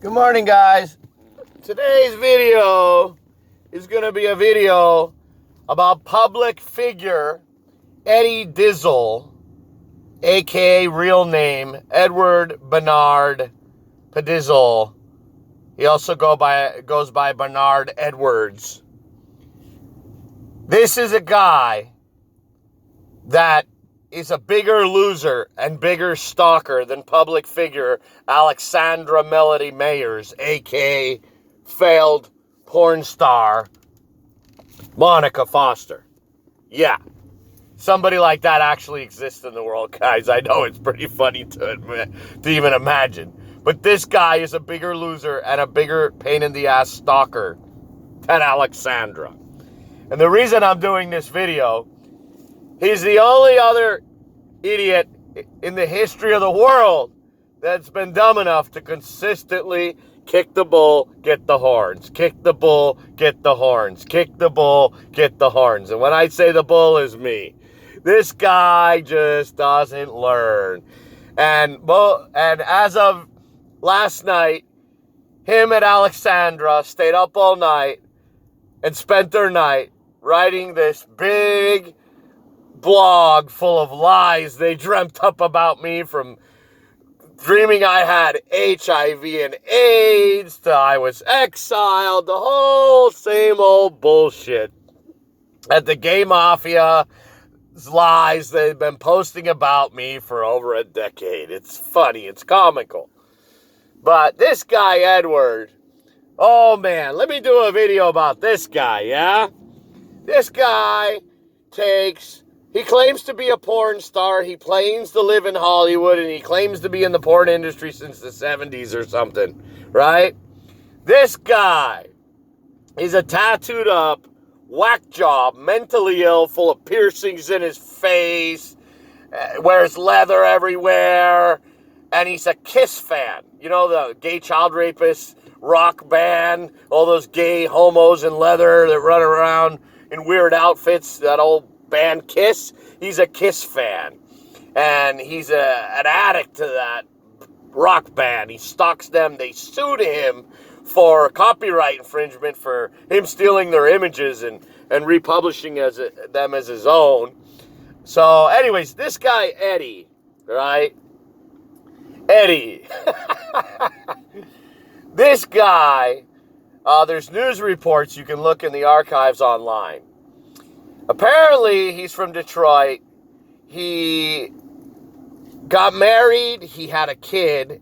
Good morning, guys. Today's video is going to be a video about public figure Eddie Dzial, aka real name Edward Bernard Przydzial. He also goes by Bernard Edwards. This is a guy that is a bigger loser and bigger stalker than public figure Alexandra Melody Mayers, a.k.a. failed porn star Monica Foster. Yeah, somebody like that actually exists in the world, guys. I know it's pretty funny to even imagine. But this guy is a bigger loser and a bigger pain-in-the-ass stalker than Alexandra. And the reason I'm doing this video, he's the only other idiot in the history of the world that's been dumb enough to consistently kick the bull, get the horns. Kick the bull, get the horns. Kick the bull, get the horns. And when I say the bull is me, this guy just doesn't learn. And as of last night, him and Alexandra stayed up all night and spent their night writing this big blog full of lies they dreamt up about me, from dreaming I had HIV and AIDS to I was exiled, the whole same old bullshit. At the gay mafia's lies they've been posting about me for over a decade. It's funny, it's comical. But this guy, Edward, oh man, let me do a video about this guy, yeah? This guy he claims to be a porn star, he claims to live in Hollywood, and he claims to be in the porn industry since the 70s or something, right? This guy is a tattooed up, whack job, mentally ill, full of piercings in his face, wears leather everywhere, and he's a Kiss fan. You know, the gay child rapist rock band, all those gay homos in leather that run around in weird outfits, that old band Kiss. He's a Kiss fan, and he's an addict to that rock band. He stalks them. They sued him for copyright infringement for him stealing their images and republishing them as his own. So anyways, this guy Eddie, right? Eddie. This guy, there's news reports you can look in the archives online. Apparently, he's from Detroit. He got married, he had a kid,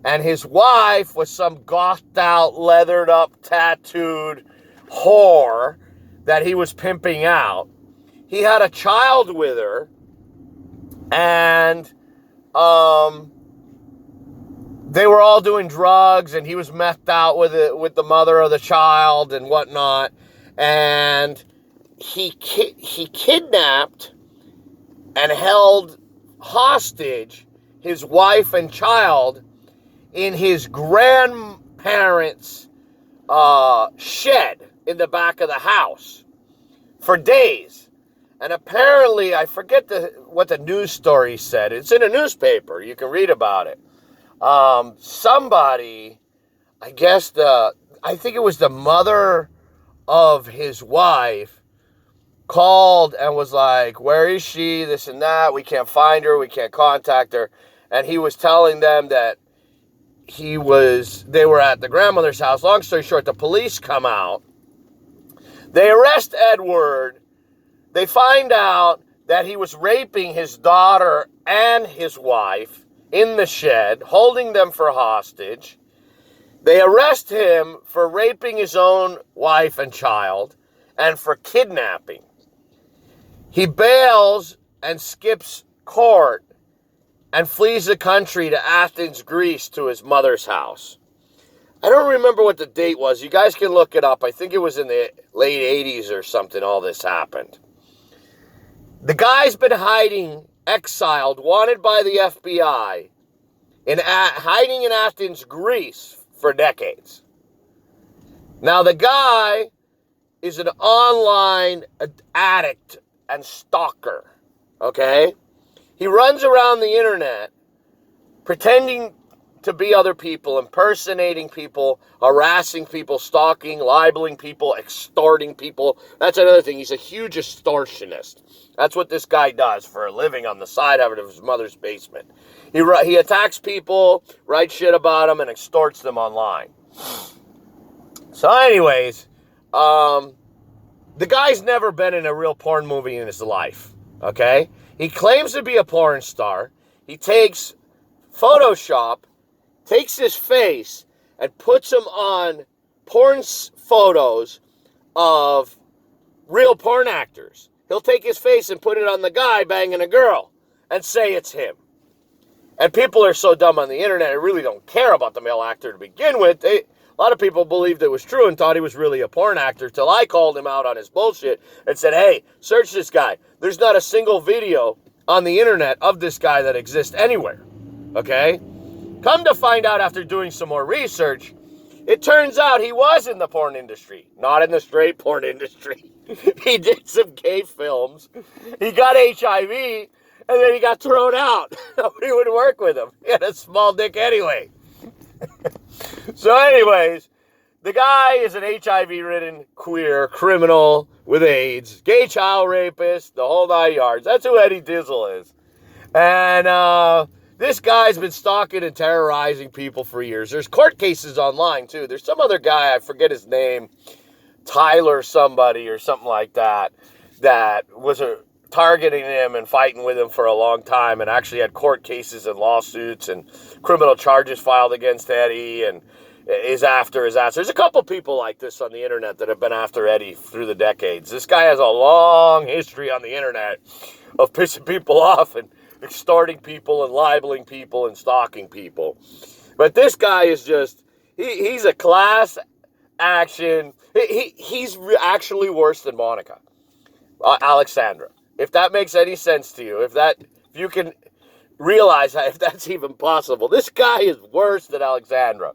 and his wife was some gothed out, leathered up, tattooed whore that he was pimping out. He had a child with her, and they were all doing drugs, and he was methed out with the mother of the child and whatnot, and he kidnapped and held hostage his wife and child in his grandparents' shed in the back of the house for days. And apparently, I forget what the news story said. It's in a newspaper. You can read about it. Somebody, I think it was the mother of his wife, called and was like, where is she? This and that. We can't find her. We can't contact her. And he was telling them that they were at the grandmother's house. Long story short, the police come out. They arrest Edward. They find out that he was raping his daughter and his wife in the shed, holding them for hostage. They arrest him for raping his own wife and child and for kidnapping. He bails and skips court and flees the country to Athens, Greece, to his mother's house. I don't remember what the date was. You guys can look it up. I think it was in the late 80s or something all this happened. The guy's been hiding, exiled, wanted by the FBI, hiding in Athens, Greece for decades. Now the guy is an online addict and stalker, okay? He runs around the internet pretending to be other people, impersonating people, harassing people, stalking, libeling people, extorting people. That's another thing. He's a huge extortionist. That's what this guy does for a living on the side of his mother's basement. He attacks people, writes shit about them, and extorts them online. So anyways, the guy's never been in a real porn movie in his life, okay? He claims to be a porn star. He takes Photoshop, takes his face, and puts him on porn photos of real porn actors. He'll take his face and put it on the guy banging a girl and say it's him. And people are so dumb on the internet, they really don't care about the male actor to begin with. A lot of people believed it was true and thought he was really a porn actor till I called him out on his bullshit and said, hey, search this guy. There's not a single video on the internet of this guy that exists anywhere. Okay? Come to find out after doing some more research, it turns out he was in the porn industry, not in the straight porn industry. He did some gay films. He got HIV, and then he got thrown out. Nobody would work with him. He had a small dick anyway. So anyways, the guy is an HIV-ridden queer criminal with AIDS, gay child rapist, the whole 9 yards. That's who Eddie Dzial is. And this guy's been stalking and terrorizing people for years. There's court cases online, too. There's some other guy, I forget his name, Tyler somebody or something like that, that was targeting him and fighting with him for a long time and actually had court cases and lawsuits and criminal charges filed against Eddie and is after his ass. There's a couple people like this on the internet that have been after Eddie through the decades. This guy has a long history on the internet of pissing people off and extorting people and libeling people and stalking people. But this guy is just, he's a class action. He's actually worse than Monica. Alexandra. If that makes any sense to you, if you can realize if that's even possible, this guy is worse than Alexandra.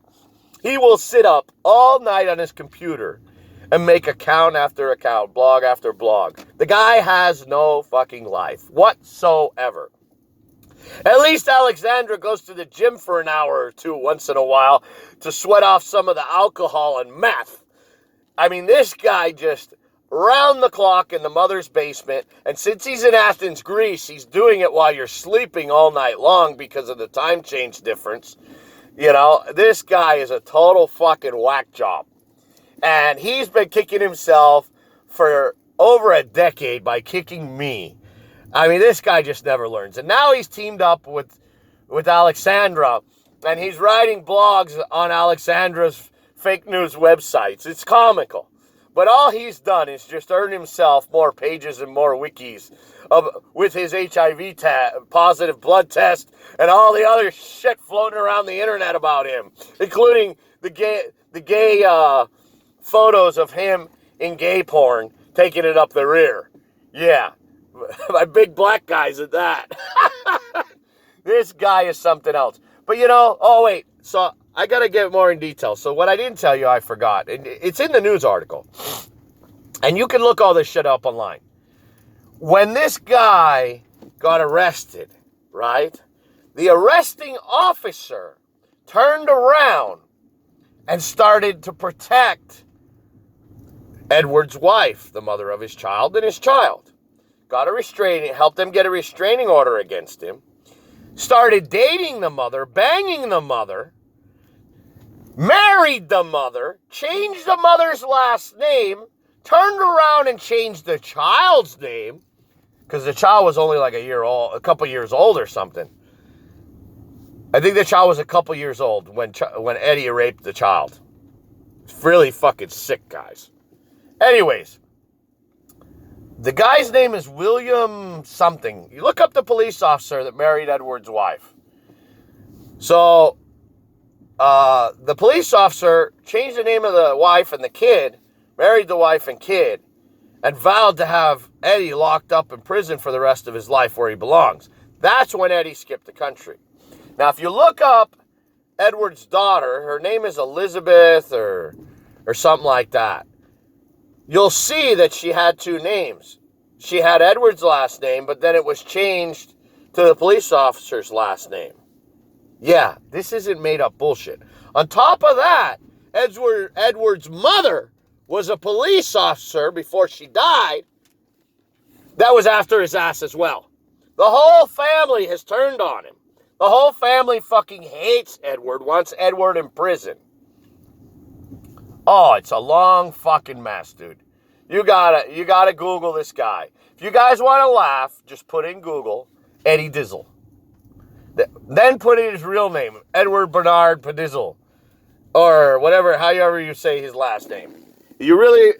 He will sit up all night on his computer and make account after account, blog after blog. The guy has no fucking life whatsoever. At least Alexandra goes to the gym for an hour or two once in a while to sweat off some of the alcohol and meth. I mean, this guy just round the clock in the mother's basement, and since he's in Athens, Greece, he's doing it while you're sleeping all night long because of the time change difference. You know, this guy is a total fucking whack job. And he's been kicking himself for over a decade by kicking me. I mean, this guy just never learns. And now he's teamed up with Alexandra, and he's writing blogs on Alexandra's fake news websites. It's comical. But all he's done is just earn himself more pages and more wikis with his HIV positive blood test and all the other shit floating around the internet about him, including the gay photos of him in gay porn, taking it up the rear. Yeah, my big black guys at that. This guy is something else. But so I got to get more in detail. So what I didn't tell you, I forgot. It's in the news article. And you can look all this shit up online. When this guy got arrested, right? The arresting officer turned around and started to protect Edward's wife, the mother of his child, and his child. Helped them get a restraining order against him. Started dating the mother, banging the mother, married the mother, changed the mother's last name, turned around and changed the child's name, because the child was only like a couple years old or something. I think the child was a couple years old when Eddie raped the child. It's really fucking sick, guys. Anyways, the guy's name is William something. You look up the police officer that married Edward's wife. So, the police officer changed the name of the wife and the kid, married the wife and kid, and vowed to have Eddie locked up in prison for the rest of his life where he belongs. That's when Eddie skipped the country. Now, if you look up Edward's daughter, her name is Elizabeth or something like that, you'll see that she had two names. She had Edward's last name, but then it was changed to the police officer's last name. Yeah, this isn't made up bullshit. On top of that, Edward's mother was a police officer before she died. That was after his ass as well. The whole family has turned on him. The whole family fucking hates Edward, wants Edward in prison. Oh, it's a long fucking mess, dude. You gotta Google this guy. If you guys want to laugh, just put in Google Eddie Dzial. Then put in his real name, Edward Bernard Przydzial, or whatever, however you say his last name. You really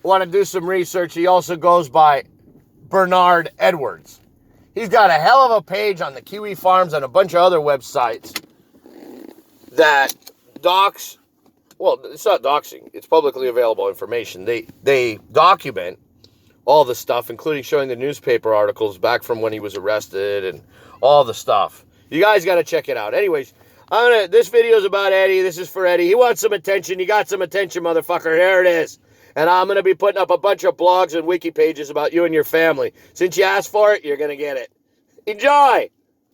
want to do some research, he also goes by Bernard Edwards. He's got a hell of a page on the Kiwi Farms and a bunch of other websites that docs, well, it's not doxing, it's publicly available information. They document all the stuff, including showing the newspaper articles back from when he was arrested and all the stuff. You guys got to check it out. Anyways, this video is about Eddie. This is for Eddie. He wants some attention. You got some attention, motherfucker. Here it is. And I'm going to be putting up a bunch of blogs and wiki pages about you and your family. Since you asked for it, you're going to get it. Enjoy!